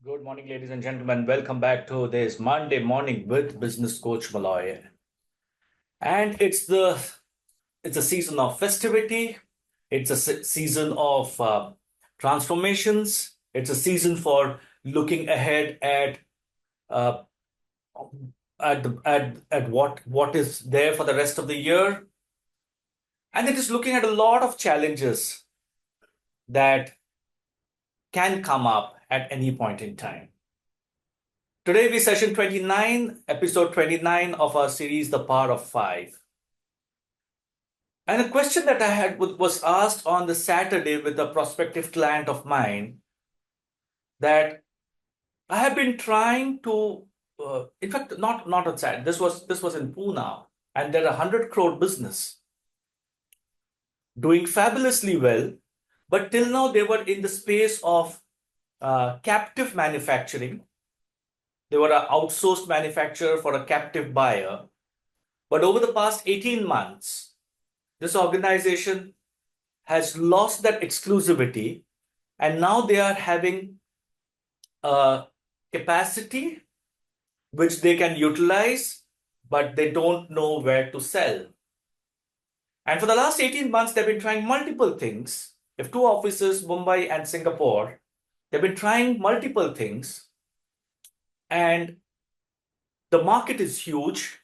Good morning, ladies and gentlemen. Welcome back to this Monday morning with Business Coach Moloy. And it's a season of festivity. It's a season of transformations. It's a season for looking ahead uh, at what is there for the rest of the year, and it is looking at a lot of challenges that can come up at any point in time. Today we session 29, episode 29 of our series, The Power of Five. And a question that I had was asked on the Saturday with a prospective client of mine, that I have been trying to, in fact, not on Saturday, this was in Pune, and they're 100 crore business, doing fabulously well, but till now they were in the space of captive manufacturing. They were an outsourced manufacturer for a captive buyer. But over the past 18 months, this organization has lost that exclusivity, and now they are having a capacity which they can utilize, but they don't know where to sell. And for the last 18 months, they've been trying multiple things. They have two offices, Mumbai and Singapore. They've been trying multiple things, and the market is huge,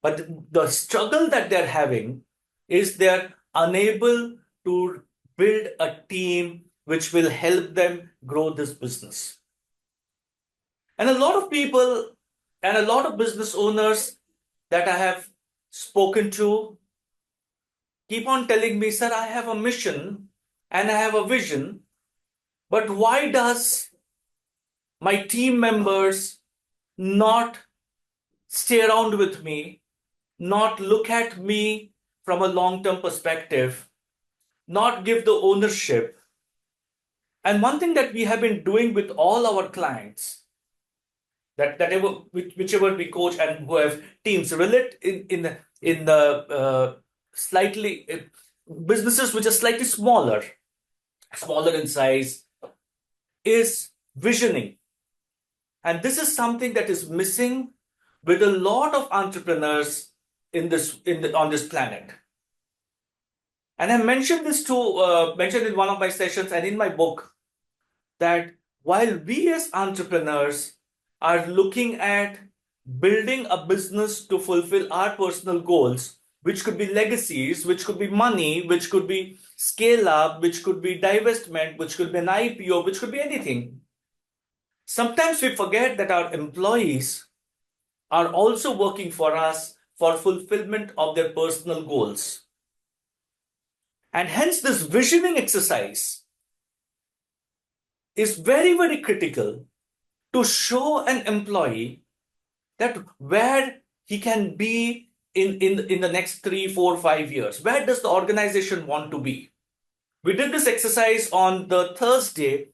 but the struggle that they're having is they're unable to build a team which will help them grow this business. And a lot of people and a lot of business owners that I have spoken to keep on telling me, sir, I have a mission and I have a vision, but why does my team members not stay around with me, not look at me from a long-term perspective, not give the ownership? And one thing that we have been doing with all our clients, whichever we coach and who have teams, relate in the slightly businesses which are slightly smaller in size, is visioning. And this is something that is missing with a lot of entrepreneurs on this planet. And I mentioned this mentioned in one of my sessions and in my book, that while we as entrepreneurs are looking at building a business to fulfill our personal goals, which could be legacies, which could be money, which could be scale up, which could be divestment, which could be an IPO, which could be anything. Sometimes we forget that our employees are also working for us for fulfillment of their personal goals. And hence this visioning exercise is very, very critical to show an employee that where he can be in the next 3, 4, 5 years. Where does the organization want to be? We did this exercise on the Thursday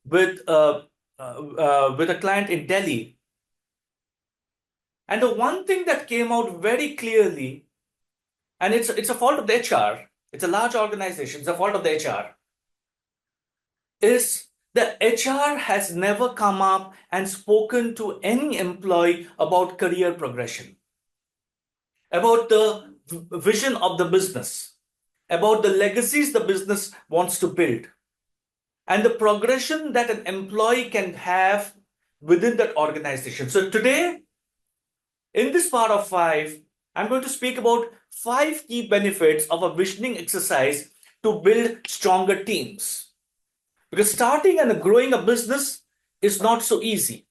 with a client in Delhi. And the one thing that came out very clearly, and it's a fault of the HR, it's a large organization, it's a fault of the HR, is the HR has never come up and spoken to any employee about career progression, about the vision of the business, about the legacies the business wants to build, and the progression that an employee can have within that organization. So today, in this part of 5, I'm going to speak about 5 key benefits of a visioning exercise to build stronger teams. Because starting and growing a business is not so easy.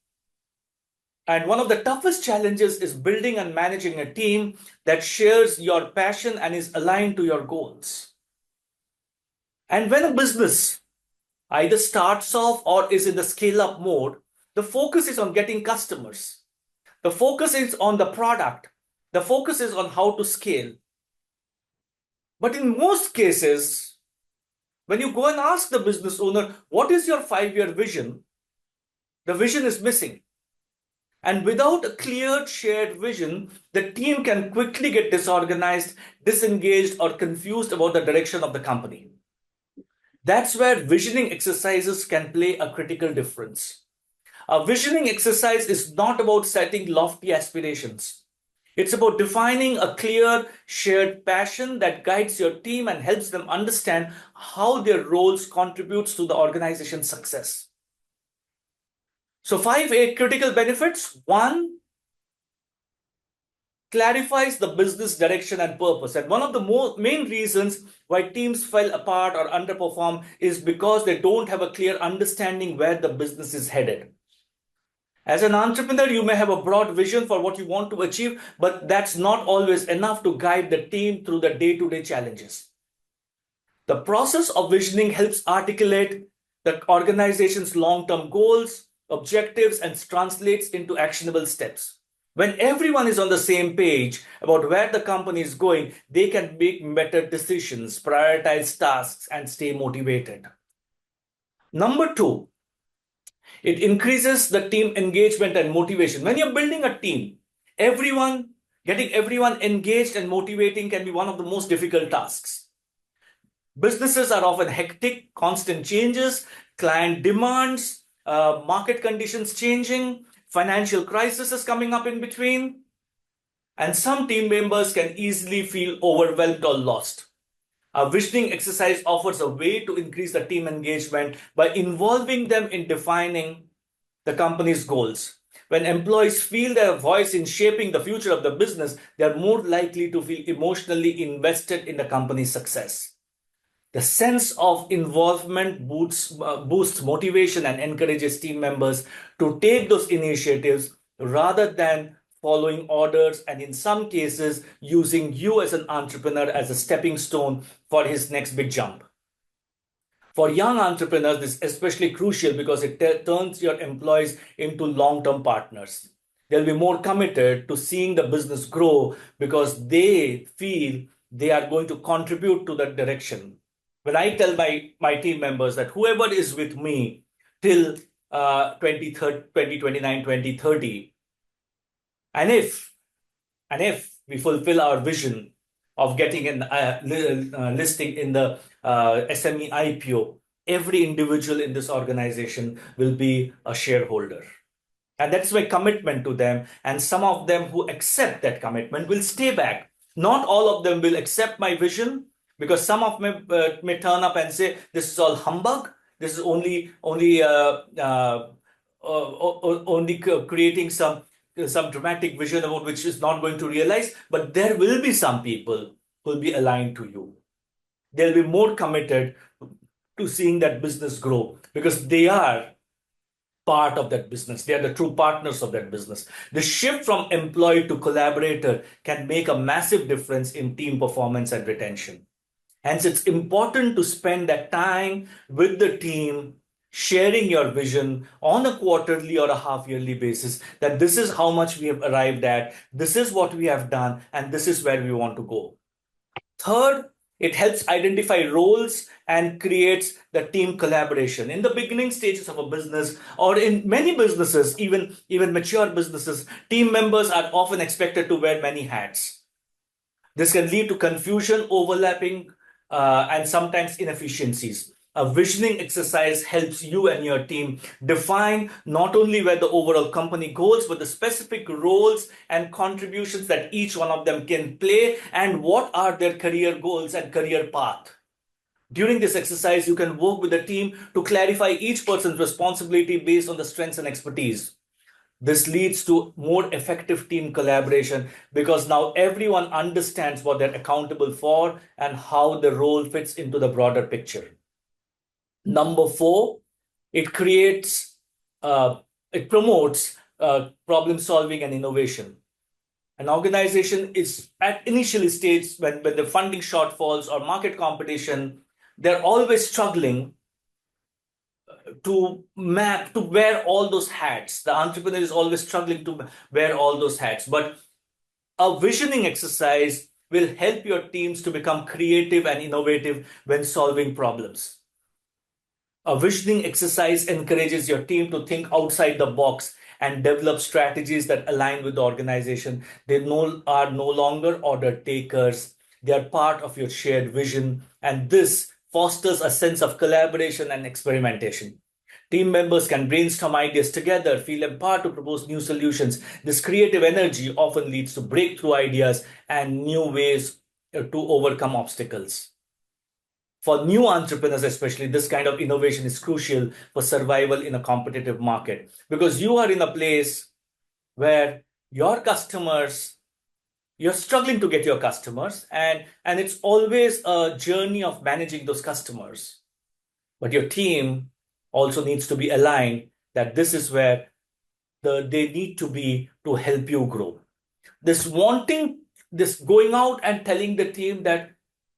And one of the toughest challenges is building and managing a team that shares your passion and is aligned to your goals. And when a business either starts off or is in the scale-up mode, the focus is on getting customers. The focus is on the product. The focus is on how to scale. But in most cases, when you go and ask the business owner, what is your 5-year vision? The vision is missing. And without a clear shared vision, the team can quickly get disorganized, disengaged, or confused about the direction of the company. That's where visioning exercises can play a critical difference. A visioning exercise is not about setting lofty aspirations. It's about defining a clear, shared passion that guides your team and helps them understand how their roles contributes to the organization's success. So 5 critical benefits. 1, clarifies the business direction and purpose. And one of the main reasons why teams fell apart or underperform is because they don't have a clear understanding where the business is headed. As an entrepreneur, you may have a broad vision for what you want to achieve, but that's not always enough to guide the team through the day-to-day challenges. The process of visioning helps articulate the organization's long-term goals, objectives, and translates into actionable steps. When everyone is on the same page about where the company is going, they can make better decisions, prioritize tasks, and stay motivated. Number 2, it increases the team engagement and motivation. When you're building a team, getting everyone engaged and motivating can be one of the most difficult tasks. Businesses are often hectic, constant changes, client demands, market conditions changing, financial crisis is coming up in between, and some team members can easily feel overwhelmed or lost. A visioning exercise offers a way to increase the team engagement by involving them in defining the company's goals. When employees feel their voice in shaping the future of the business, they are more likely to feel emotionally invested in the company's success. The sense of involvement boosts motivation and encourages team members to take those initiatives rather than following orders, and in some cases, using you as an entrepreneur as a stepping stone for his next big jump. For young entrepreneurs, this is especially crucial because it turns your employees into long-term partners. They'll be more committed to seeing the business grow because they feel they are going to contribute to that direction. When I tell my team members that whoever is with me till 2029, 2030, and if we fulfill our vision of getting a listing in the SME IPO, every individual in this organization will be a shareholder. And that's my commitment to them. And some of them who accept that commitment will stay back. Not all of them will accept my vision, because some of them may turn up and say, this is all humbug. This is only creating some dramatic vision about which is not going to realize. But there will be some people who will be aligned to you. They'll be more committed to seeing that business grow because they are part of that business. They are the true partners of that business. The shift from employee to collaborator can make a massive difference in team performance and retention. Hence, it's important to spend that time with the team, sharing your vision on a quarterly or a half-yearly basis, that this is how much we have arrived at, this is what we have done, and this is where we want to go. Third, it helps identify roles and creates the team collaboration. In the beginning stages of a business, or in many businesses, even mature businesses, team members are often expected to wear many hats. This can lead to confusion, overlapping, and sometimes inefficiencies. A visioning exercise helps you and your team define not only where the overall company goes, but the specific roles and contributions that each one of them can play and what are their career goals and career path. During this exercise, you can work with the team to clarify each person's responsibility based on the strengths and expertise. This leads to more effective team collaboration because now everyone understands what they're accountable for and how the role fits into the broader picture. Number 4, it promotes problem solving and innovation. An organization is at initial stage when the funding shortfalls or market competition, they're always struggling to wear all those hats. The entrepreneur is always struggling to wear all those hats. But a visioning exercise will help your teams to become creative and innovative when solving problems. A visioning exercise encourages your team to think outside the box and develop strategies that align with the organization. They are no longer order takers. They are part of your shared vision, and this fosters a sense of collaboration and experimentation. Team members can brainstorm ideas together, feel empowered to propose new solutions. This creative energy often leads to breakthrough ideas and new ways to overcome obstacles. For new entrepreneurs, especially, this kind of innovation is crucial for survival in a competitive market, because you are in a place where your customers, you're struggling to get your customers, and it's always a journey of managing those customers. But your team also needs to be aligned that this is where they need to be to help you grow. This going out and telling the team that,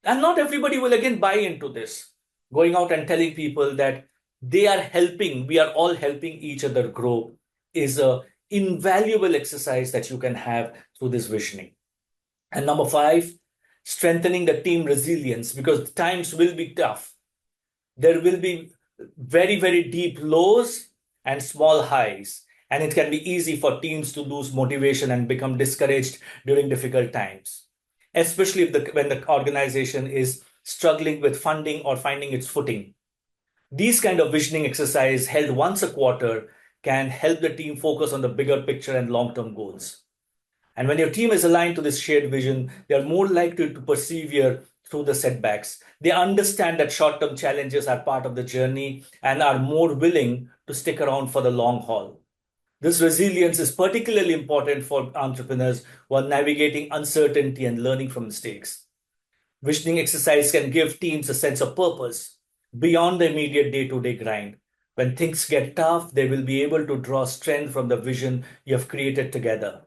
and not everybody will again buy into this, going out and telling people that we are all helping each other grow is a invaluable exercise that you can have through this visioning. And number 5, strengthening the team resilience, because times will be tough. There will be very, very deep lows and small highs. And it can be easy for teams to lose motivation and become discouraged during difficult times, especially when the organization is struggling with funding or finding its footing. These kind of visioning exercise held once a quarter can help the team focus on the bigger picture and long-term goals. And when your team is aligned to this shared vision, they are more likely to persevere through the setbacks. They understand that short-term challenges are part of the journey and are more willing to stick around for the long haul. This resilience is particularly important for entrepreneurs who are navigating uncertainty and learning from mistakes. Visioning exercise can give teams a sense of purpose beyond the immediate day-to-day grind. When things get tough, they will be able to draw strength from the vision you have created together.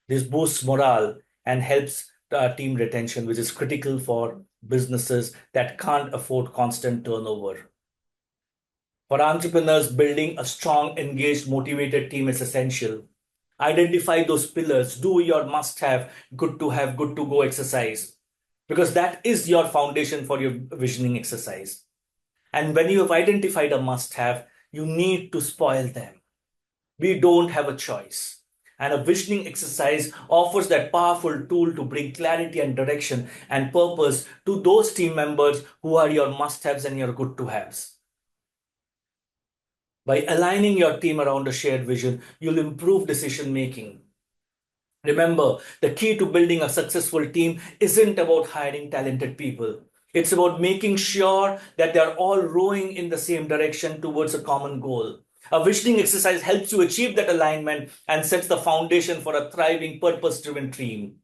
This boosts morale and helps team retention, which is critical for businesses that can't afford constant turnover. For entrepreneurs, building a strong, engaged, motivated team is essential. Identify those pillars, do your must-have, good to go exercise, because that is your foundation for your visioning exercise. And when you have identified a must-have, you need to spoil them. We don't have a choice. And a visioning exercise offers that powerful tool to bring clarity and direction and purpose to those team members who are your must-haves and your good-to-haves. By aligning your team around a shared vision, you'll improve decision-making. Remember, the key to building a successful team isn't about hiring talented people. It's about making sure that they're all rowing in the same direction towards a common goal. A visioning exercise helps you achieve that alignment and sets the foundation for a thriving, purpose-driven team.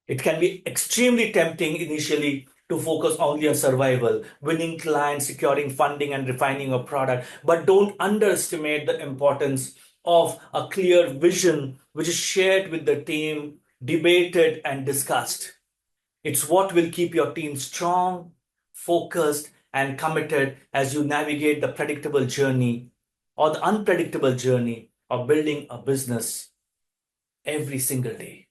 It can be extremely tempting initially to focus only on survival, winning clients, securing funding, and refining a product. But don't underestimate the importance of a clear vision, which is shared with the team, debated, and discussed. It's what will keep your team strong, focused, and committed as you navigate the predictable journey or the unpredictable journey of building a business every single day.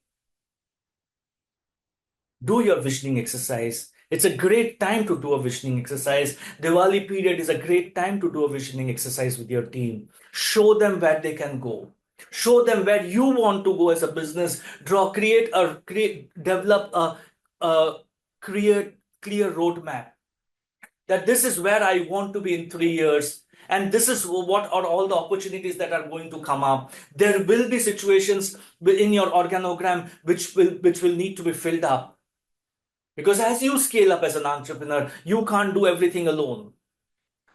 Do your visioning exercise. It's a great time to do a visioning exercise. Diwali period is a great time to do a visioning exercise with your team. Show them where they can go. Show them where you want to go as a business. Develop a clear roadmap. That this is where I want to be in 3 years. And this is what are all the opportunities that are going to come up. There will be situations within your organogram which will need to be filled up. Because as you scale up as an entrepreneur, you can't do everything alone.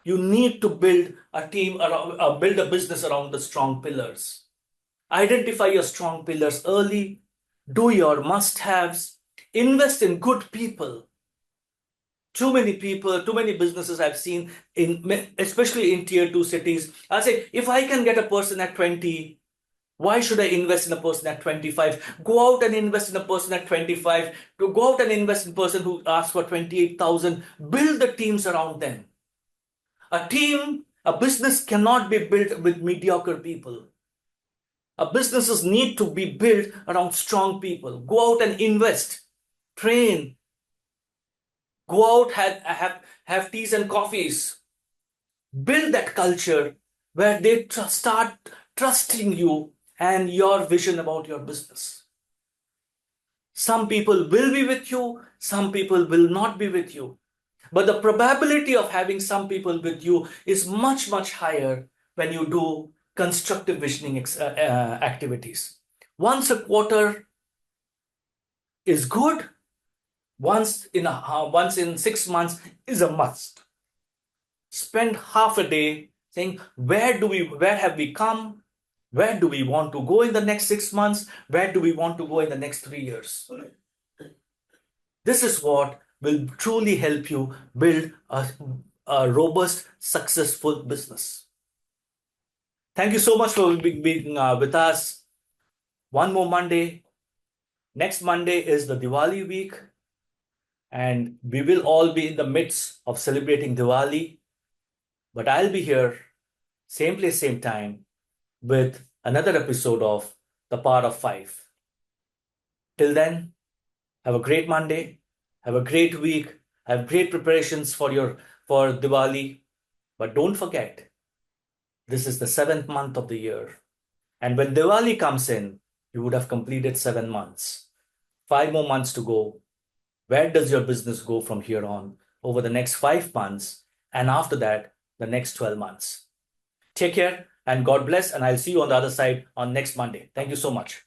You need to build a team, build a business around the strong pillars. Identify your strong pillars early. Do your must-haves. Invest in good people. Too many businesses I've seen, especially in tier 2 cities. I'll say, if I can get a person at 20, why should I invest in a person at 25? Go out and invest in a person at 25. To go out and invest in a person who asks for 28,000. Build the teams around them. A business cannot be built with mediocre people. Businesses need to be built around strong people. Go out and invest, train. Go out, have teas and coffees. Build that culture where they start trusting you and your vision about your business. Some people will be with you, some people will not be with you. But the probability of having some people with you is much, much higher when you do constructive visioning activities. Once a quarter is good. Once in 6 months is a must. Spend half a day saying, where have we come? Where do we want to go in the next 6 months? Where do we want to go in the next 3 years? This is what will truly help you build a robust, successful business. Thank you so much for being with us. One more Monday. Next Monday is the Diwali week, and we will all be in the midst of celebrating Diwali. But I'll be here, same place, same time, with another episode of The Power of Five. Till then, have a great Monday, have a great week, have great preparations for Diwali. But don't forget, this is the 7th month of the year. And when Diwali comes in, you would have completed 7 months. 5 more months to go. Where does your business go from here on over the next 5 months? And after that, the next 12 months. Take care and God bless. And I'll see you on the other side on next Monday. Thank you so much.